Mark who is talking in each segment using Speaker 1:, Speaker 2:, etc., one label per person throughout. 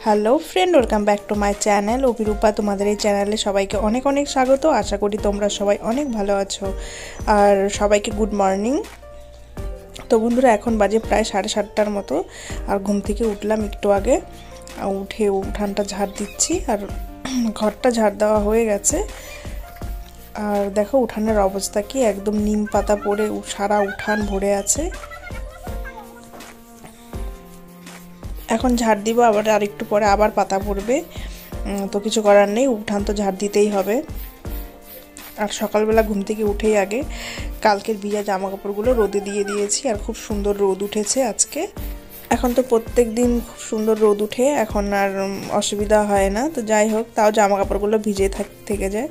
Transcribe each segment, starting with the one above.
Speaker 1: Hello friend, welcome back to my channel Abhirupa. তোমাদের এই চ্যানেলে সবাইকে অনেক অনেক স্বাগত। আশা করি তোমরা সবাই অনেক ভালো আছো। আর সবাইকে গুড মর্নিং। তো বন্ধুরা, এখন বাজে প্রায় 7:30টার মতো। আর ঘুম থেকে উঠলাম একটু আগে, উঠে উঠানটা ঝাড় দিচ্ছি। আর ঘরটা ঝাড় দেওয়া হয়ে গেছে। আর দেখো উঠানের অবস্থা কি, একদম নিম পাতা পড়ে সারা উঠান ভরে আছে। এখন ঝাড় দিব, আবার আরেকটু পরে আবার পাতা পড়বে। তো কিছু করার নেই, উঠান তো ঝাড় দিতেই হবে। আর সকালবেলা ঘুম থেকে উঠেই আগে কালকের ভিজা জামা কাপড়গুলো রোদে দিয়ে দিয়েছি। আর খুব সুন্দর রোদ উঠেছে আজকে। এখন তো প্রত্যেক দিন খুব সুন্দর রোদ উঠে, এখন আর অসুবিধা হয় না। তো যাই হোক, তাও জামা কাপড়গুলো ভিজে থেকে যায়।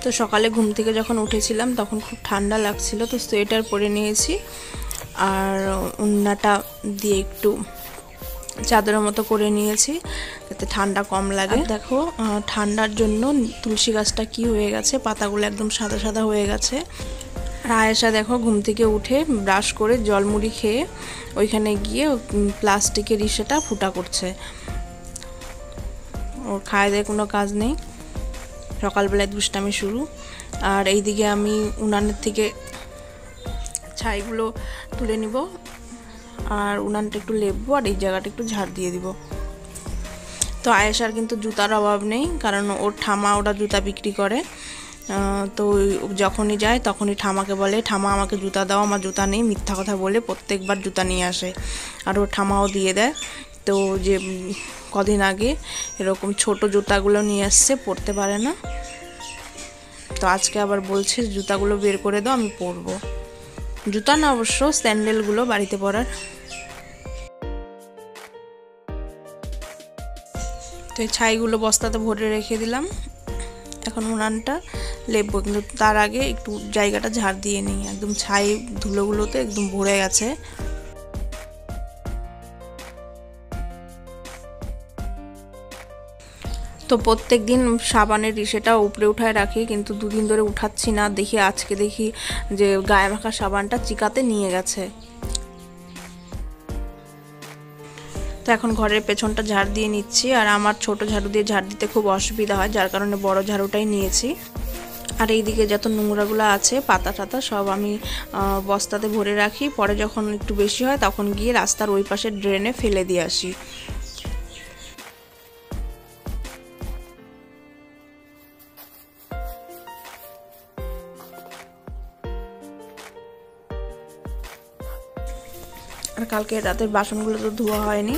Speaker 1: তো সকালে ঘুম থেকে যখন উঠেছিলাম তখন খুব ঠান্ডা লাগছিল, তো সোয়েটার পরে নিয়েছি। আর ওড়নাটা দিয়ে একটু চাদরের মতো করে নিয়েছি যাতে ঠান্ডা কম লাগে। দেখো ঠান্ডার জন্য তুলসী গাছটা কি হয়ে গেছে, পাতাগুলো একদম সাদা সাদা হয়ে গেছে। আর আয়েশা দেখো ঘুম থেকে উঠে ব্রাশ করে জলমুড়ি খেয়ে ওইখানে গিয়ে প্লাস্টিকের ইসেটা ফুটা করছে। ওর খায় দেয় কোনো কাজ নেই, সকালবেলায় দুষ্টামি শুরু। আর এইদিকে আমি উনানের থেকে ছাইগুলো তুলে নিব, আর উনানটা একটু লেপবো, আর এই জায়গাটা একটু ঝাড় দিয়ে দিব। তো আয়েশার কিন্তু জুতার অভাব নেই, কারণ ওর ঠামা ওরা জুতা বিক্রি করে। তো যখনই যায় তখনই ঠামাকে বলে, ঠামা আমাকে জুতা দাও, আমার জুতা নেই, মিথ্যা কথা বলে প্রত্যেকবার জুতা নিয়ে আসে। আর ওর ঠামাও দিয়ে দেয়। তো যে কদিন আগে এরকম ছোট জুতাগুলো নিয়ে আসছে, পরতে পারে না। তো আজকে আবার বলছে জুতাগুলো বের করে দাও, আমি পরবো। জুতা না, অবশ্য স্যান্ডেলগুলো বাড়িতে পরার। তো এই ছাইগুলো বস্তাতে ভরে রেখে দিলাম। এখন উনানটা লেপবো, কিন্তু তার আগে একটু জায়গাটা ঝাড় দিয়ে নিই। একদম ছাই ধুলোগুলোতে একদম ভরে গেছে। তো প্রত্যেক দিন সাবানের রিসেটা উপরে উঠায় রাখি, কিন্তু দুদিন ধরে উঠাচ্ছি না। দেখি আজকে দেখি যে গায়ে মাখা সাবানটা চিকাতে নিয়ে গেছে। তো এখন ঘরের পেছনটা ঝাড় দিয়ে নিচ্ছি। আর আমার ছোট ঝাড়ু দিয়ে ঝাড় দিতে খুব অসুবিধা হয়, যার কারণে বড় ঝাড়ুটাই নিয়েছি। আর এইদিকে যত নোংরাগুলো আছে পাতা টাতা সব আমি বস্তাতে ভরে রাখি। পরে যখন একটু বেশি হয় তখন গিয়ে রাস্তার ওই পাশে ড্রেনে ফেলে দিয়ে আসি। আর কালকে রাতের বাসনগুলো তো ধোয়া হয়নি,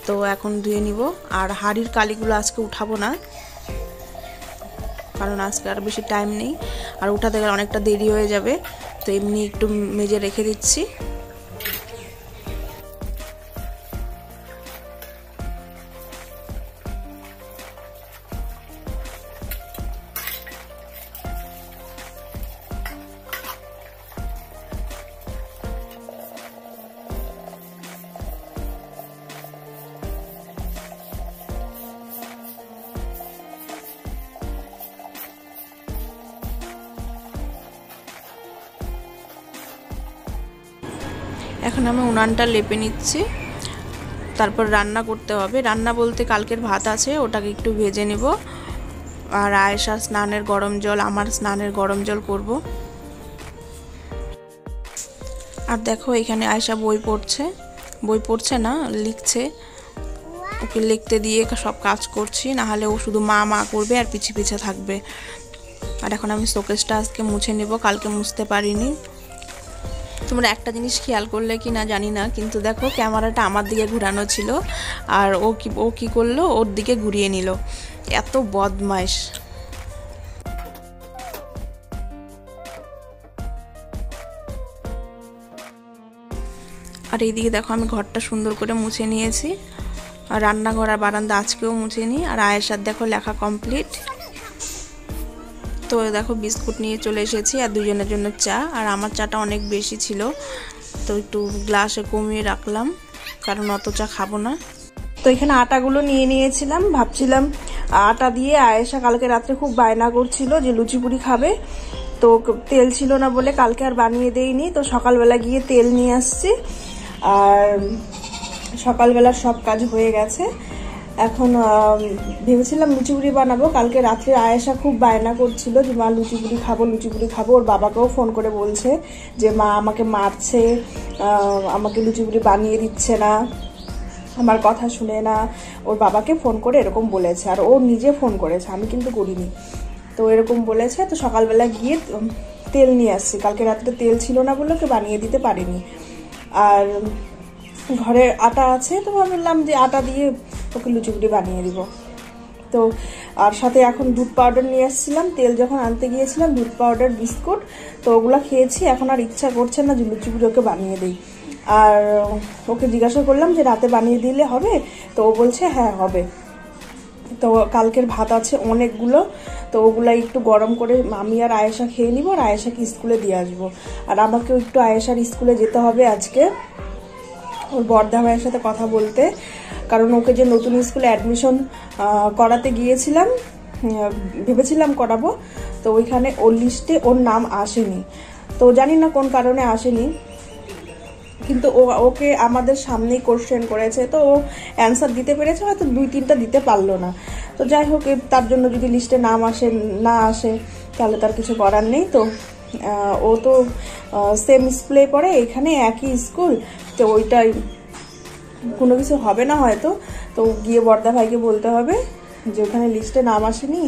Speaker 1: তো এখন ধুয়ে নিব। আর হাঁড়ির কালিগুলো আজকে উঠাবো না, কারণ আজকে আর বেশি টাইম নেই, আর উঠাতে গেলে অনেকটা দেরি হয়ে যাবে। তো এমনি একটু মেজে রেখে দিচ্ছি। এখন আমি উনানটা লেপে নিচ্ছি, তারপর রান্না করতে হবে। রান্না বলতে কালকের ভাত আছে, ওটাকে একটু ভেজে নেব। আর আয়েশা স্নানের গরম জল, আমার স্নানের গরম জল করব। আর দেখো এখানে আয়েশা বই পড়ছে না, লিখছে। ওকে লিখতে দিয়ে সব কাজ করছি, না হলে ও শুধু মা মা করবে আর পিছে পিছে থাকবে। আর এখন আমি শোকেসটা আজকে মুছে নেব, কালকে মুছতে পারিনি। তোমরা একটা জিনিস খেয়াল করলে কি না জানি না, কিন্তু দেখো ক্যামেরাটা আমার দিকে ঘুরানো ছিল, আর ও কি করলো, ওর দিকে ঘুরিয়ে নিল। এত বদমাইশ। আর এইদিকে দেখো আমি ঘরটা সুন্দর করে মুছে নিয়েছি। আর রান্নাঘর আর বারান্দা আজকেও মুছে নিই। আর আয়েশার দেখো লেখা কমপ্লিট। তো দেখো বিস্কুট নিয়ে চলে এসেছি, আর দুজনের জন্য চা। আর আমার চাটা অনেক বেশি ছিল, তো একটু গ্লাসে কমিয়ে রাখলাম, কারণ অত চা খাবো না। তো এখানে আটাগুলো নিয়ে নিয়েছিলাম, ভাবছিলাম আটা দিয়ে আয়েশা কালকে রাত্রে খুব বায়না করছিল যে লুচি পুরি খাবে। তো তেল ছিল না বলে কালকে আর বানিয়ে দেইনি। তো সকালবেলা গিয়ে তেল নিয়ে আসছি, আর সকালবেলা সব কাজ হয়ে গেছে। এখন ভেবেছিলাম লুচি পুরি বানাবো। কালকে রাত্রে আয়েশা খুব বায়না করছিল যে মা লুচি পুরি খাবো, লুচি পুরি খাবো। ওর বাবাকেও ফোন করে বলছে যে মা আমাকে মারছে, আমাকে লুচি পুরি বানিয়ে দিচ্ছে না, আমার কথা শুনে না। ওর বাবাকে ফোন করে এরকম বলেছে, আর ও নিজে ফোন করেছে, আমি কিন্তু করিনি। তো এরকম বলেছে। তো সকালবেলা গিয়ে তেল নিয়ে আসছি। কালকে রাত্রে তেল ছিল না বলে ওকে বানিয়ে দিতে পারিনি। আর ঘরে আটা আছে, তো ভাবলাম যে আটা দিয়ে ওকে লুচি পুরি বানিয়ে দিব। তো আর সাথে এখন দুধ পাউডার নিয়ে আসছিলাম। তেল যখন আনতে গিয়েছিলাম দুধ পাউডার, বিস্কুট, তো ওগুলো খেয়েছি। এখন আর ইচ্ছা করছে না যে লুচি পুরি ওকে বানিয়ে দিই। আর ওকে জিজ্ঞাসা করলাম যে রাতে বানিয়ে দিলে হবে, তো ও বলছে হ্যাঁ হবে। তো কালকের ভাত আছে অনেকগুলো, তো ওগুলা একটু গরম করে আমি আর আয়েশা খেয়ে নিব, আর আয়েশাকে স্কুলে দিয়ে আসবো। আর আমাকেও একটু আয়েশার স্কুলে যেতে হবে আজকে, ওর বড়দা ভাইয়ের সাথে কথা বলতে। কারণ ওকে যে নতুন স্কুলে অ্যাডমিশন করাতে গিয়েছিলাম, ভেবেছিলাম করাবো, তো ওইখানে ওর লিস্টে ওর নাম আসেনি। তো জানি না কোন কারণে আসেনি, কিন্তু ওকে আমাদের সামনেই কোশ্চেন করেছে। তো ও অ্যান্সার দিতে পেরেছে, হয়তো 2-3টা দিতে পারলো না। তো যাই হোক, তার জন্য যদি লিস্টে নাম না আসে তাহলে তার কিছু করার নেই। তো ও তো সেম স্কুলে পড়ে, এখানে একই স্কুল, তো ওইটাই কোনো কিছু হবে না হয়তো। তো গিয়ে বড়দা ভাইকে বলতে হবে যে ওখানে লিস্টে নাম আসেনি,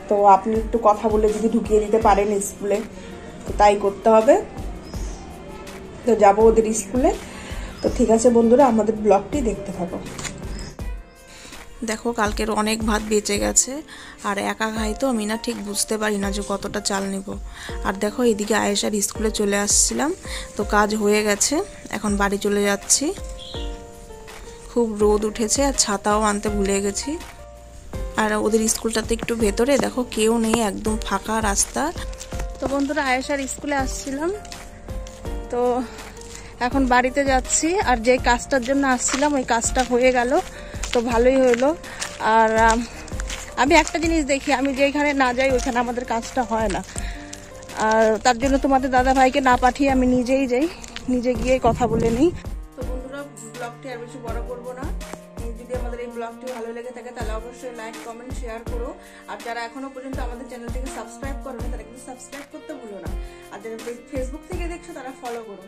Speaker 1: তো আপনি একটু কথা বলে যদি ঢুকিয়ে দিতে পারেন স্কুলে, তো তাই করতে হবে। তো যাবো ওদের স্কুলে। তো ঠিক আছে বন্ধুরা, আমাদের ব্লগটি দেখতে থাকো। দেখো কালকের অনেক ভাত বেঁচে গেছে, আর একা খাই তো আমি না ঠিক বুঝতে পারি না যে কতটা চাল নেব। আর দেখো এদিকে আয়েশার স্কুলে চলে আসছিলাম, তো কাজ হয়ে গেছে, এখন বাড়ি চলে যাচ্ছি। খুব রোদ উঠেছে, আর ছাতাও আনতে ভুলে গেছি। আর ওদের স্কুলটাতে একটু ভেতরে, দেখো কেউ নেই, একদম ফাঁকা রাস্তা। তো বন্ধুরা আয়েশার স্কুলে আসছিলাম, তো এখন বাড়িতে যাচ্ছি। আর যে কাজটার জন্য আসছিলাম ওই কাজটা হয়ে গেল, তো ভালোই হলো। আর আমি একটা জিনিস দেখি, আমি যেখানে না যাই ওইখানে আমাদের কাজটা হয় না। আর তার জন্য তোমাদের দাদা ভাইকে না পাঠিয়ে আমি নিজেই যাই, নিজে গিয়ে কথা বলে নিই। তো বন্ধুরা ব্লগটি আর বেশি বড় করবো না। যদি আমাদের এই ব্লগটি ভালো লেগে থাকে তাহলে অবশ্যই লাইক, কমেন্ট, শেয়ার করো। আর যারা এখনো পর্যন্ত আমাদের চ্যানেলটিকে সাবস্ক্রাইব করো না তারা কিন্তু সাবস্ক্রাইব করতে ভুলো না। আর যারা ফেসবুক থেকে দেখছো তারা ফলো করো।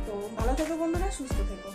Speaker 1: তো ভালো থেকো বন্ধুরা, সুস্থ থেকো।